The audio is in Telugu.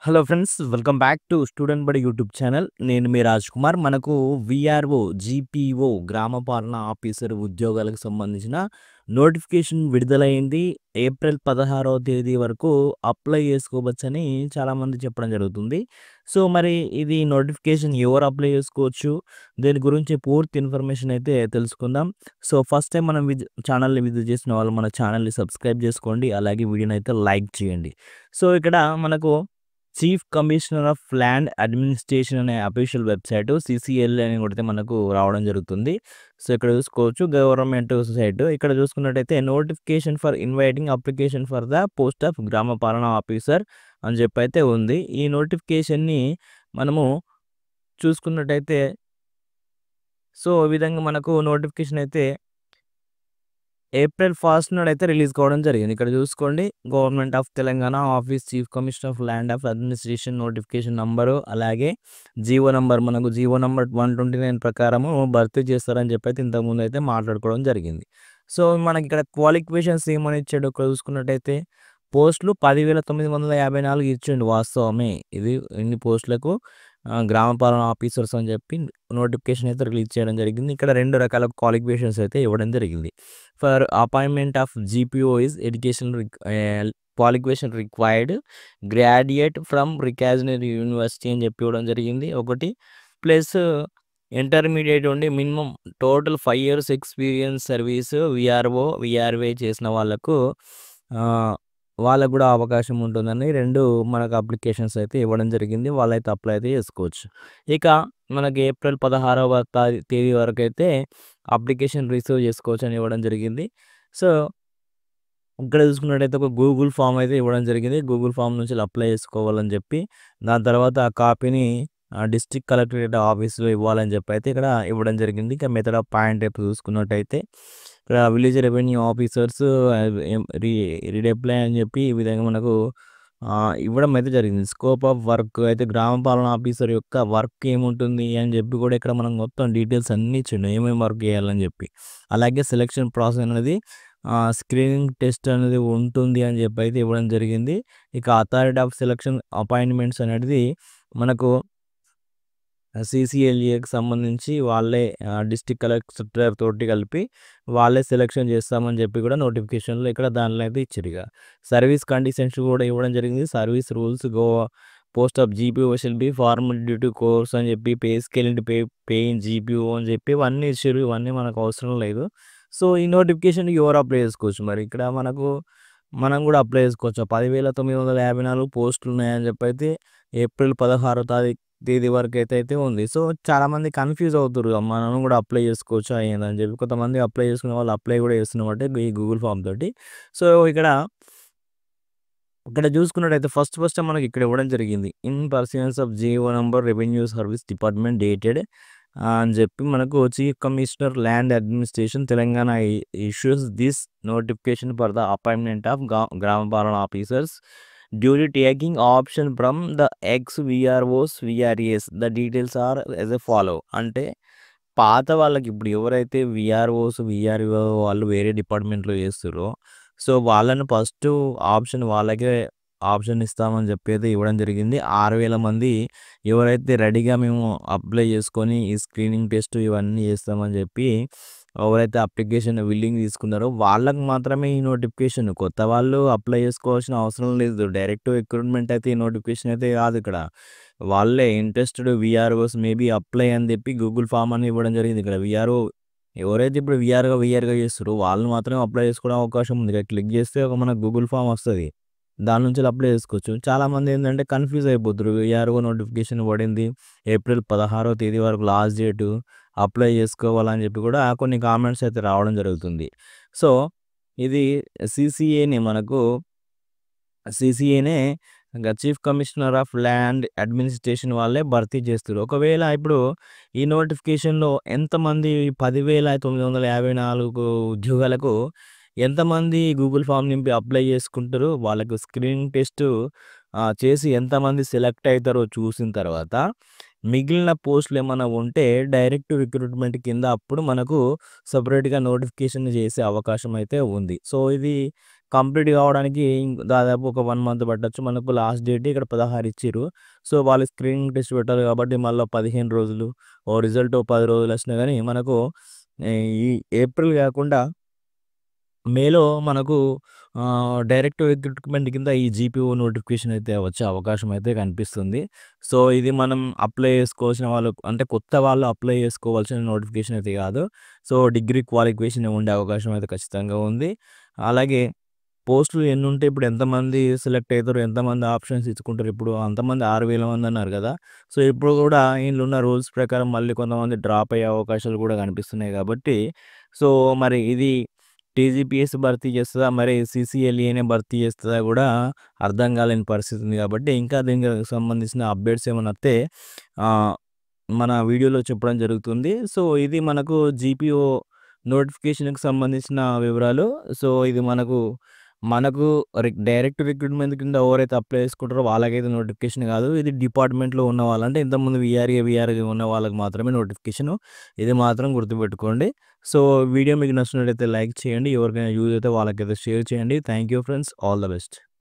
Hello friends, welcome back to student బడి యూట్యూబ్ ఛానల్. నేను మీ రాజ్ కుమార్. మనకు విఆర్ఓ, జీపీఓ గ్రామ పాలన ఆఫీసర్ ఉద్యోగాలకు సంబంధించిన నోటిఫికేషన్ విడుదలైంది. ఏప్రిల్ 16వ తేదీ వరకు అప్లై చేసుకోవచ్చని చాలామంది చెప్పడం జరుగుతుంది. సో మరి ఇది నోటిఫికేషన్ ఎవరు అప్లై చేసుకోవచ్చు, దీని గురించి పూర్తి ఇన్ఫర్మేషన్ అయితే తెలుసుకుందాం. సో ఫస్ట్ టైం మనం ఛానల్ని విజిట్ చేసిన వాళ్ళు మన ఛానల్ని సబ్స్క్రైబ్ చేసుకోండి, అలాగే వీడియోని అయితే లైక్ చేయండి. సో ఇక్కడ మనకు chief commissioner of land administration అనే అఫీషియల్ వెబ్సైట్ సిసిఎల్ అని కొడితే మనకు రావడం జరుగుతుంది. సో ఇక్కడ చూసుకోవచ్చు గవర్నమెంట్ సైట్. ఇక్కడ చూసుకున్నట్టయితే notification for inviting application for the post of గ్రామ పాలనా ఆఫీసర్ అని చెప్పి అయితే ఉంది. ఈ నోటిఫికేషన్ని మనము చూసుకున్నట్టయితే సో ఈ విధంగా మనకు నోటిఫికేషన్ అయితే ఏప్రిల్ 1 నాడైతే రిలీజ్ కావడం జరిగింది. ఇక్కడ చూసుకోండి, government of Telangana office chief commissioner of land of administration notification number, అలాగే జీవో నంబర్, మనకు జీవో నంబర్ 129 ప్రకారము భర్తీ చేస్తారని చెప్పి అయితే ఇంతకుముందు అయితే మాట్లాడుకోవడం జరిగింది. సో మనకి ఇక్కడ క్వాలిఫికేషన్స్ ఏమని ఇచ్చాడు ఇక్కడ చూసుకున్నట్టయితే పోస్టులు 10,954 ఇచ్చిండు. వాస్తవమే, ఇది ఇన్ని పోస్టులకు గ్రామ పాలన ఆఫీసర్స్ అని చెప్పి నోటిఫికేషన్ అయితే రిలీజ్ చేయడం జరిగింది. ఇక్కడ 2 రకాల క్వాలిఫికేషన్స్ అయితే ఇవ్వడం జరిగింది. For appointment of GPO is education qualification required graduate from recognised university అని చెప్పి ఇవ్వడం జరిగింది ఒకటి. ప్లస్ ఇంటర్మీడియట్ ఉండి minimum total 5 years experience service VRO, VRA చేసిన వాళ్ళకు వాళ్ళకు కూడా అవకాశం ఉంటుందని 2 మనకు అప్లికేషన్స్ అయితే ఇవ్వడం జరిగింది. వాళ్ళైతే అప్లై అయితే చేసుకోవచ్చు. ఇక మనకి ఏప్రిల్ 16వ తేదీ వరకు అయితే అప్లికేషన్ రిసీవ్ చేసుకోవచ్చు అని ఇవ్వడం జరిగింది. సో ఇక్కడ చూసుకున్నట్టయితే ఒక గూగుల్ ఫామ్ అయితే ఇవ్వడం జరిగింది. గూగుల్ ఫామ్ నుంచి అప్లై చేసుకోవాలని చెప్పి, దాని తర్వాత ఆ కాపీని డిస్ట్రిక్ట్ కలెక్టరేట్ ఆఫీస్లో ఇవ్వాలని చెప్పి అయితే ఇక్కడ ఇవ్వడం జరిగింది. ఇక మెథడ్ ఆఫ్ పాయింట్ రేపు చూసుకున్నట్టయితే ఇక్కడ విలేజ్ రెవెన్యూ ఆఫీసర్స్ రీఅప్లై అని చెప్పి ఈ విధంగా మనకు ఇవ్వడం అయితే జరిగింది. స్కోప్ ఆఫ్ వర్క్ అయితే గ్రామ పాలన ఆఫీసర్ యొక్క వర్క్ ఏముంటుంది అని చెప్పి కూడా ఇక్కడ మనం మొత్తం డీటెయిల్స్ అన్నీ ఇచ్చిండు, ఏమేమి వర్క్ చేయాలని చెప్పి. అలాగే సెలక్షన్ ప్రాసెస్ అనేది స్క్రీనింగ్ టెస్ట్ అనేది ఉంటుంది అని చెప్పి అయితే ఇవ్వడం జరిగింది. ఇక అథారిటీ ఆఫ్ సెలక్షన్ అపాయింట్మెంట్స్ అనేది మనకు సిసిఎల్ఏకి సంబంధించి వాళ్ళే డిస్ట్రిక్ట్ కలెక్టర్ తోటి కలిపి వాళ్ళే సెలెక్షన్ చేస్తామని చెప్పి కూడా నోటిఫికేషన్లో ఇక్కడ దానిలో అయితే ఇచ్చారు. ఇక సర్వీస్ కండిషన్స్ కూడా ఇవ్వడం జరిగింది. Service rules post of GPO shall be formal duty course అని చెప్పి pay scale and pay in GPO అని చెప్పి ఇవన్నీ ఇచ్చారు. ఇవన్నీ మనకు అవసరం లేదు. సో ఈ నోటిఫికేషన్ ఎవరు అప్లై చేసుకోవచ్చు, మరి ఇక్కడ మనం కూడా అప్లై చేసుకోవచ్చు. 10,954 పోస్టులు ఉన్నాయని చెప్పి అయితే ఏప్రిల్ 16వ తేదీ వరకు అయితే ఉంది. సో చాలామంది కన్ఫ్యూజ్ అవుతారు, మనం కూడా అప్లై చేసుకోవచ్చు అయ్యిందని చెప్పి. కొంతమంది అప్లై చేసుకునే వాళ్ళు అప్లై కూడా చేస్తున్నట్టే ఈ గూగుల్ ఫామ్ తోటి. సో ఇక్కడ చూసుకున్నట్టయితే ఫస్ట్ మనకి ఇక్కడ ఇవ్వడం జరిగింది. In persons of GO number revenue service department dated అని చెప్పి మనకు chief commissioner land administration Telangana issues this notification for the appointment of Grama Palana officers duty taking option from the ex VROs VRAs the details are as a follow. అంటే పాత వాళ్ళకి ఇప్పుడు ఎవరైతే విఆర్ఓస్ విఆర్ఓ వాళ్ళు వేరే డిపార్ట్మెంట్లో చేస్తారో సో వాళ్ళని ఫస్ట్ వాళ్ళకే ఆప్షన్ ఇస్తామని చెప్పేది ఇవ్వడం జరిగింది. 6,000 మంది ఎవరైతే రెడీగా మేము అప్లై చేసుకొని ఈ స్క్రీనింగ్ టెస్ట్ ఇవన్నీ చేస్తామని చెప్పి ఎవరైతే అప్లికేషన్ విల్లింగ్ తీసుకున్నారో వాళ్ళకు మాత్రమే ఈ నోటిఫికేషన్. కొత్త వాళ్ళు అప్లై చేసుకోవాల్సిన అవసరం లేదు. డైరెక్ట్ రిక్రూట్మెంట్ అయితే ఈ నోటిఫికేషన్ అయితే కాదు. ఇక్కడ వాళ్ళే ఇంట్రెస్టెడ్ విఆర్ఓస్ మేబీ అప్లై అని చెప్పి గూగుల్ ఫామ్ అని ఇవ్వడం జరిగింది. ఇక్కడ విఆర్ఓ ఎవరైతే ఇప్పుడు విఆర్గా చేస్తారో వాళ్ళు మాత్రమే అప్లై చేసుకోవడం అవకాశం ఉంది. ఇక్కడ క్లిక్ చేస్తే ఒక మనకు గూగుల్ ఫామ్ వస్తుంది, దాని నుంచి అప్లై చేసుకోవచ్చు. చాలామంది ఏంటంటే కన్ఫ్యూజ్ అయిపోతారు. విఆర్ఓ నోటిఫికేషన్ పడింది, ఏప్రిల్ 16వ తేదీ వరకు లాస్ట్ డేటు, అప్లై చేసుకోవాలని చెప్పి కూడా కొన్ని కామెంట్స్ అయితే రావడం జరుగుతుంది. సో ఇది సిసిఏనే ఇంకా chief commissioner of land administration వాళ్ళే భర్తీ చేస్తారు. ఒకవేళ ఇప్పుడు ఈ నోటిఫికేషన్లో ఎంతమంది 10,954 ఉద్యోగాలకు ఎంతమంది గూగుల్ ఫామ్ నింపి అప్లై చేసుకుంటారు, వాళ్ళకు స్క్రీనింగ్ టెస్ట్ చేసి ఎంతమంది సెలెక్ట్ అవుతారో చూసిన తర్వాత మిగిలిన పోస్టులు ఏమైనా ఉంటే డైరెక్ట్ రిక్రూట్మెంట్ కింద అప్పుడు మనకు సపరేట్గా నోటిఫికేషన్ చేసే అవకాశం అయితే ఉంది. సో ఇది కంప్లీట్ కావడానికి దాదాపు ఒక 1 మంత్ పట్టొచ్చు. మనకు లాస్ట్ డేట్ ఇక్కడ 16 ఇచ్చిర్రు. సో, వాళ్ళు స్క్రీనింగ్ టెస్ట్ పెట్టాలి కాబట్టి మళ్ళా 15 రోజులు, రిజల్ట్ 10 రోజులొచ్చినా గానీ మనకు ఈ ఏప్రిల్ గాకుండా మేలో మనకు డైరెక్ట్ రిక్రూట్‌మెంట్ కింద ఈ జీపీఓ నోటిఫికేషన్ అయితే వచ్చే అవకాశం అయితే కనిపిస్తుంది. సో, ఇది మనం అప్లై చేసుకోవాల్సిన వాళ్ళు అంటే కొత్త వాళ్ళు అప్లై చేసుకోవాల్సిన నోటిఫికేషన్ అయితే కాదు. సో, డిగ్రీ క్వాలిఫికేషన్ ఉండే అవకాశం అయితే ఖచ్చితంగా ఉంది. అలాగే పోస్టులు ఎన్నుంటే ఇప్పుడు ఎంతమంది సెలెక్ట్ అయితారు, ఎంతమంది ఆప్షన్స్ ఇచ్చుకుంటారు. ఇప్పుడు అంతమంది 6,000 మంది అన్నారు కదా! సో, ఇప్పుడు కూడా ఈళ్ళున్న రూల్స్ ప్రకారం మళ్ళీ కొంతమంది డ్రాప్ అయ్యే అవకాశాలు కూడా కనిపిస్తున్నాయి కాబట్టి, సో, మరి ఇది టీజీపీఎస్సీ భర్తీ చేస్తదా? మరి సీసీఎల్ఏనే భర్తీ చేస్తదా గూడా అర్థం కాలేని పరిస్థితి ఉంది కాబట్టి, ఇంకా దీనికి సంబంధించిన అప్డేట్స్ ఏమన్నా వత్తే ఆహ్, మన వీడియోలో చెప్పడం జరుగుతుంది. సో, ఇది మనకు జీపీఓ నోటిఫికేషన్‌కి సంబంధించిన వివరాలు. సో, ఇది మనకు డైరెక్ట్ రిక్రూట్‌మెంట్ కింద ఎవరైతే అప్లై చేసుకుంటారో వాళ్ళకైతే నోటిఫికేషన్ కాదు. ఇది డిపార్ట్మెంట్‌లో ఉన్నవాళ్ళు అంటే ఇంతకుముందు వీఆర్ఏ ఉన్న వాళ్ళకి మాత్రమే నోటిఫికేషను. ఇది మాత్రం గుర్తుపెట్టుకోండి. సో, వీడియో మీకు నచ్చినట్లయితే లైక్ చేయండి. ఎవరికైనా యూజ్ అయితే వాళ్ళకైతే షేర్ చేయండి. Thank you friends. All the best.